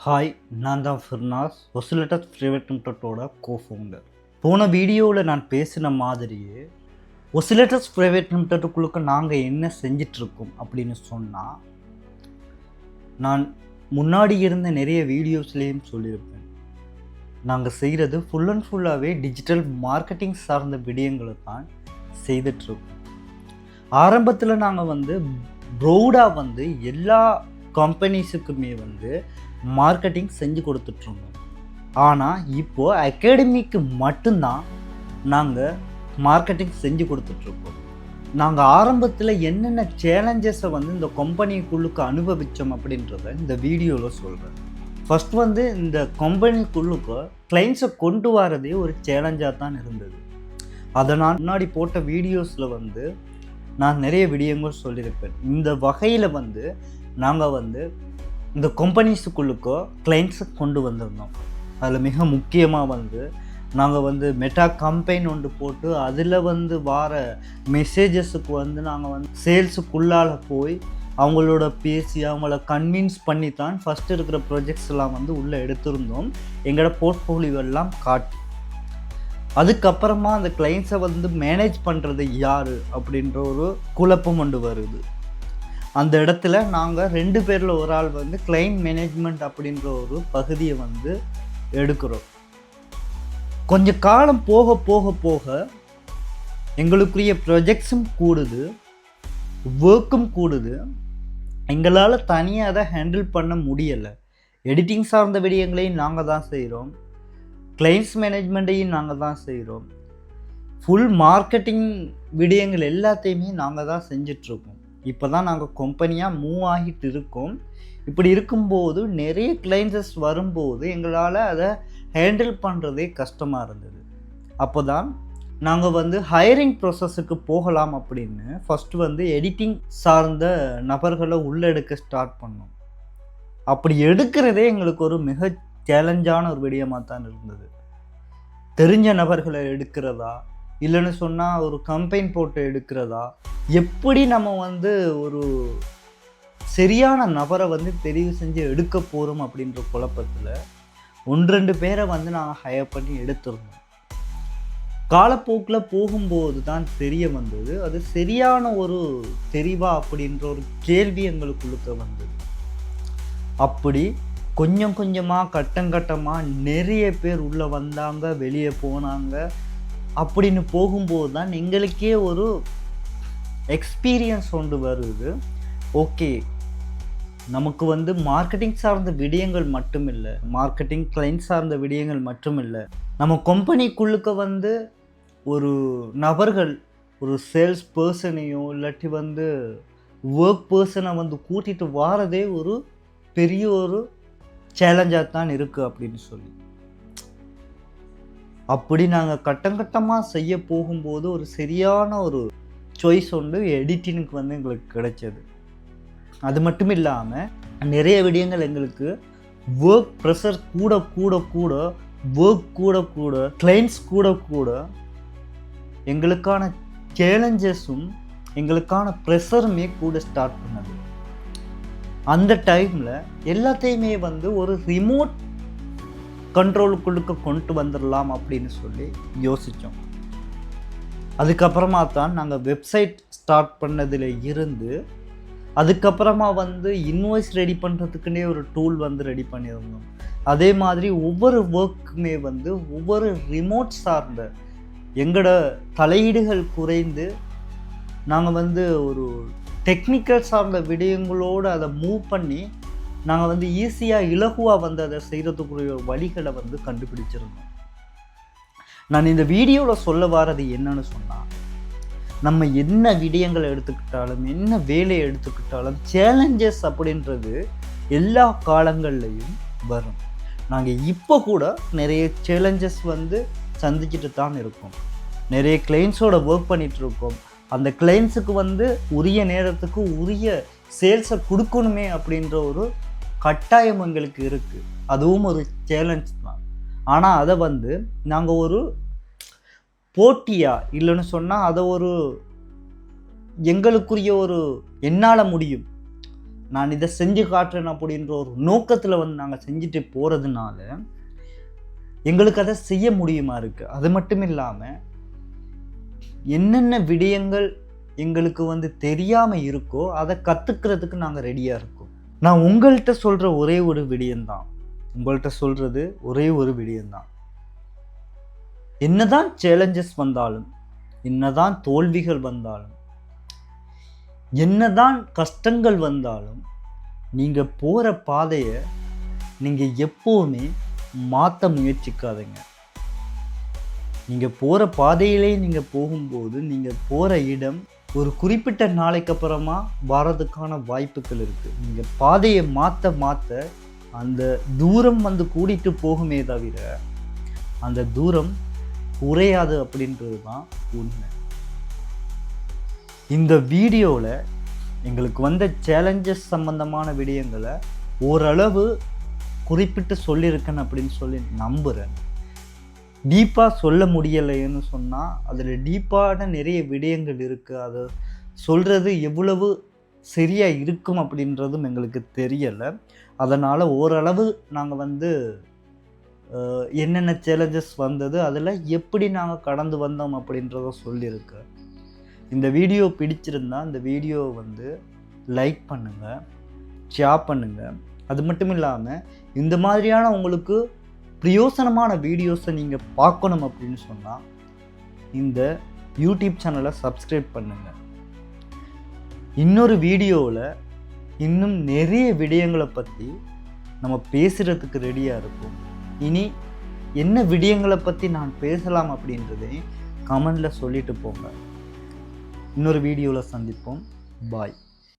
Hi, நான் தான் Firnas, ஒசிலேட்டர்ஸ் private லிமிடெட்டோட co-founder. போன வீடியோவில் நான் பேசின மாதிரியே ஒசிலேட்டர்ஸ் ப்ரைவேட் லிமிடெட்டுக்குள்ளுக்கு நாங்கள் என்ன செஞ்சிட்ருக்கோம் அப்படின்னு சொன்னால், நான் முன்னாடி இருந்த நிறைய வீடியோஸ்லேயும் சொல்லியிருப்பேன். நாங்கள் செய்கிறது ஃபுல் அண்ட் ஃபுல்லாகவே டிஜிட்டல் மார்க்கெட்டிங் சார்ந்த விடயங்களை தான் செய்துட்ருக்கோம். ஆரம்பத்தில் நாங்கள் ப்ரௌடாக எல்லா கம்பெனிஸுக்குமே மார்க்கெட்டிங் செஞ்சு கொடுத்துட்ருந்தோம். ஆனால் இப்போது அகாடமிக்கு மட்டும்தான் நாங்கள் மார்க்கெட்டிங் செஞ்சு கொடுத்துட்ருக்கோம். நாங்கள் ஆரம்பத்தில் என்னென்ன சேலஞ்சஸை இந்த கம்பெனிக்குள்ளுக்கு அனுபவித்தோம் அப்படின்றத இந்த வீடியோவில் சொல்கிறேன். ஃபஸ்ட் இந்த கம்பெனிக்குள்ளுக்கு கிளைண்ட்ஸை கொண்டு வரதே ஒரு சேலஞ்சாக தான் இருந்தது. அதை நான் முன்னாடி போட்ட வீடியோஸில் நான் நிறைய விடயங்கள் சொல்லியிருப்பேன். இந்த வகையில் நாங்கள் இந்த கம்பெனிஸுக்குள்ளுக்கோ கிளைண்ட்ஸை கொண்டு வந்திருந்தோம். அதில் மிக முக்கியமாக நாங்கள் மெட்டா கம்பெயின் ஒன்று போட்டு அதில் வார மெசேஜஸுக்கு நாங்கள் சேல்ஸுக்குள்ளால் போய் அவங்களோட பேசி அவங்கள கன்வின்ஸ் பண்ணி தான் ஃபஸ்ட்டு இருக்கிற ப்ராஜெக்ட்ஸ் எல்லாம் உள்ளே எடுத்திருந்தோம், எங்களோட போர்ட்ஃபோலியோவெல்லாம் காட்டி. அதுக்கப்புறமா அந்த கிளைண்ட்ஸை மேனேஜ் பண்ணுறது யார் அப்படின்ற ஒரு குழப்பம் கொண்டு வருது. அந்த இடத்துல நாங்கள் 2 பேரில் ஒரு ஆள் கிளைண்ட் மேனேஜ்மெண்ட் அப்படின்ற ஒரு பகுதியை எடுக்கிறோம். கொஞ்சம் காலம் போக போக போக எங்களுக்குரிய ப்ரொஜெக்ட்ஸும் கூடுது, ஒர்க்கும் கூடுது. எங்களால் தனியாக அதை ஹேண்டில் பண்ண முடியலை. எடிட்டிங் சார்ந்த விடயங்களையும் நாங்கள் தான் செய்கிறோம், கிளைண்ட்ஸ் மேனேஜ்மெண்ட்டையும் நாங்கள் தான் செய்கிறோம், ஃபுல் மார்க்கெட்டிங் விடயங்கள் எல்லாத்தையுமே நாங்கள் தான் செஞ்சிட்ருக்கோம். இப்போ தான் நாங்கள் கம்பெனியாக மூவ் ஆகிட்டு இருக்கோம். இப்படி இருக்கும்போது நிறைய கிளைண்ட்ஸஸ் வரும்போது எங்களால் அதை ஹேண்டில் பண்ணுறதே கஷ்டமாக இருந்தது. அப்போ தான் நாங்கள் ஹையரிங் ப்ராசஸுக்கு போகலாம் அப்படின்னு ஃபஸ்ட்டு எடிட்டிங் சார்ந்த நபர்களை உள்ளெடுக்க ஸ்டார்ட் பண்ணோம். அப்படி எடுக்கிறதே எங்களுக்கு ஒரு மிக சேலஞ்சான ஒரு விடயமாக தான் இருந்தது. தெரிஞ்ச நபர்களை எடுக்கிறதா, இல்லைன்னு சொன்னால் ஒரு கம்பெயின் போட்டு எடுக்கிறதா, எப்படி நம்ம ஒரு சரியான நபரை தெரிவு செஞ்சு எடுக்க போகிறோம் அப்படின்ற குழப்பத்தில் 1-2 பேரை நாங்கள் ஹையர் பண்ணி எடுத்துருந்தோம். காலப்போக்கில் போகும்போது தான் தெரிய வந்தது அது சரியான ஒரு தெரிவா அப்படின்ற ஒரு கேள்வி எங்களுக்குள்ளுக்க வந்தது. அப்படி கொஞ்சம் கொஞ்சமாக கட்டங்கட்டமாக நிறைய பேர் உள்ளே வந்தாங்க, வெளியே போனாங்க. அப்படின்னு போகும்போது தான் எங்களுக்கே ஒரு எக்ஸ்பீரியன்ஸ் ஒன்று வருது. ஓகே, நமக்கு மார்க்கெட்டிங் சார்ந்த விடயங்கள் மட்டும் இல்லை, மார்க்கெட்டிங் கிளைண்ட் சார்ந்த விடயங்கள் மட்டும் இல்லை, நம்ம கம்பெனிக்குள்ளுக்க ஒரு நபர்கள், ஒரு சேல்ஸ் பர்சனையோ இல்லாட்டி ஒர்க் பர்சனை கூட்டிகிட்டு வாரதே ஒரு பெரிய ஒரு சேலஞ்சாக தான் இருக்குது அப்படின்னு சொல்லி. அப்படி நாங்கள் கட்டங்கட்டமாக செய்ய போகும்போது ஒரு சரியான ஒரு சாய்ஸ் எடிட்டிங்க்கு எங்களுக்கு கிடைச்சது. அது மட்டும் இல்லாமல் நிறைய விடயங்கள் எங்களுக்கு ஒர்க் ப்ரெஷர் கூட கூட கூட ஒர்க் கூட கூட கிளைண்ட்ஸ் கூட கூட எங்களுக்கான சேலஞ்சஸும் எங்களுக்கான ப்ரெஷருமே கூட ஸ்டார்ட் பண்ணது. அந்த டைமில் எல்லாத்தையுமே ஒரு ரிமோட் கண்ட்ரோலுக்குள்ளுக்கு கொண்டு வந்துடலாம் அப்படின்னு சொல்லி யோசித்தோம். அதுக்கப்புறமா தான் நாங்கள் வெப்சைட் ஸ்டார்ட் பண்ணதில் இருந்து அதுக்கப்புறமா இன்வாய்ஸ் ரெடி பண்ணுறதுக்குன்னே ஒரு டூல் ரெடி பண்ணியிருந்தோம். அதே மாதிரி ஒவ்வொரு ஒர்க்குமே ஒவ்வொரு ரிமோட் சார்ந்த எங்களோட தலையீடுகள் குறைந்து நாங்கள் ஒரு டெக்னிக்கல் சார்ந்த விடயங்களோடு அதை மூவ் பண்ணி நாங்கள் ஈஸியாக இலகுவாக அதை செய்கிறதுக்குரிய வழிகளை கண்டுபிடிச்சிருந்தோம். நான் இந்த வீடியோவில் சொல்ல வர்றது என்னன்னு சொன்னால், நம்ம என்ன விடயங்களை எடுத்துக்கிட்டாலும் என்ன வேலையை எடுத்துக்கிட்டாலும் சேலஞ்சஸ் அப்படின்றது எல்லா காலங்கள்லையும் வரும். நாங்கள் இப்போ கூட நிறைய சேலஞ்சஸ் சந்திச்சுட்டு தான் இருக்கோம். நிறைய கிளைண்ட்ஸோட ஒர்க் பண்ணிகிட்ருக்கோம். அந்த கிளைண்ட்ஸுக்கு உரிய நேரத்துக்கு உரிய சேல்ஸை கொடுக்கணுமே அப்படின்ற ஒரு கட்டாயம் எங்களுக்கு இருக்குது. அதுவும் ஒரு சேலஞ்ச் தான். ஆனால் அதை நாங்கள் ஒரு போட்டியாக இல்லைன்னு சொன்னால் அதை ஒரு எங்களுக்குரிய ஒரு என்னால் முடியும் நான் இதை செஞ்சு காட்டுறேன் அப்படின்ற ஒரு நோக்கத்தில் வந்து நாங்கள் செஞ்சுட்டு போகிறதுனால எங்களுக்கு அதை செய்ய முடியுமா இருக்குது. அது மட்டும் இல்லாமல் என்னென்ன விடயங்கள் எங்களுக்கு வந்து தெரியாமல் இருக்கோ அதை கற்றுக்கிறதுக்கு நாங்கள் ரெடியாக இருக்கோம். நான் உங்கள்கிட்ட சொல்கிற ஒரே ஒரு விடயம்தான், உங்கள்கிட்ட சொல்கிறது ஒரே ஒரு விடயம்தான். என்னதான் சேலஞ்சஸ் வந்தாலும், என்னதான் தோல்விகள் வந்தாலும், என்னதான் கஷ்டங்கள் வந்தாலும், நீங்கள் போகிற பாதையை நீங்கள் எப்போவுமே மாற்ற முயற்சிக்காதீங்க. நீங்கள் போகிற பாதையிலே நீங்கள் போகும்போது நீங்கள் போகிற இடம் ஒரு குறிப்பிட்ட நாளைக்கு அப்புறமா வரதுக்கான வாய்ப்புகள் இருக்குது. நீங்கள் பாதையை மாற்ற அந்த தூரம் வந்து கூட்டிகிட்டு போகுமே தவிர அந்த தூரம் குறையாது அப்படின்றது தான் உண்மை. இந்த வீடியோவில் எங்களுக்கு வந்த சேலஞ்சஸ் சம்பந்தமான விடயங்களை ஓரளவு குறிப்பிட்டு சொல்லியிருக்கேன் அப்படின்னு சொல்லி நம்புகிறேன். டீப்பாக சொல்ல முடியலைன்னு சொன்னால் அதில் டீப்பான நிறைய விடயங்கள் இருக்குது. அதை சொல்கிறது எவ்வளவு சரியாக இருக்கும் அப்படின்றதும் எங்களுக்கு தெரியலை. அதனால் ஓரளவு நாங்கள் வந்து என்னென்ன சேலஞ்சஸ் வந்தது, அதில் எப்படி நாங்கள் கடந்து வந்தோம் அப்படின்றத சொல்லியிருக்கேன். இந்த வீடியோ பிடிச்சிருந்தா இந்த வீடியோவை வந்து லைக் பண்ணுங்கள், ஷேர் பண்ணுங்கள். அது மட்டும் இல்லாமல் இந்த மாதிரியான உங்களுக்கு பிரயோசனமான வீடியோஸை நீங்கள் பார்க்கணும் அப்படின்னு சொன்னால் இந்த யூடியூப் சேனலை சப்ஸ்கிரைப் பண்ணுங்கள். இன்னொரு வீடியோவில் இன்னும் நிறைய விடயங்களை பற்றி நம்ம பேசுகிறதுக்கு ரெடியாக இருக்கும். இனி என்ன விடயங்களை பற்றி நான் பேசலாம் அப்படின்றதையும் கமெண்டில் சொல்லிட்டு போங்க. இன்னொரு வீடியோவில் சந்திப்போம். பாய்.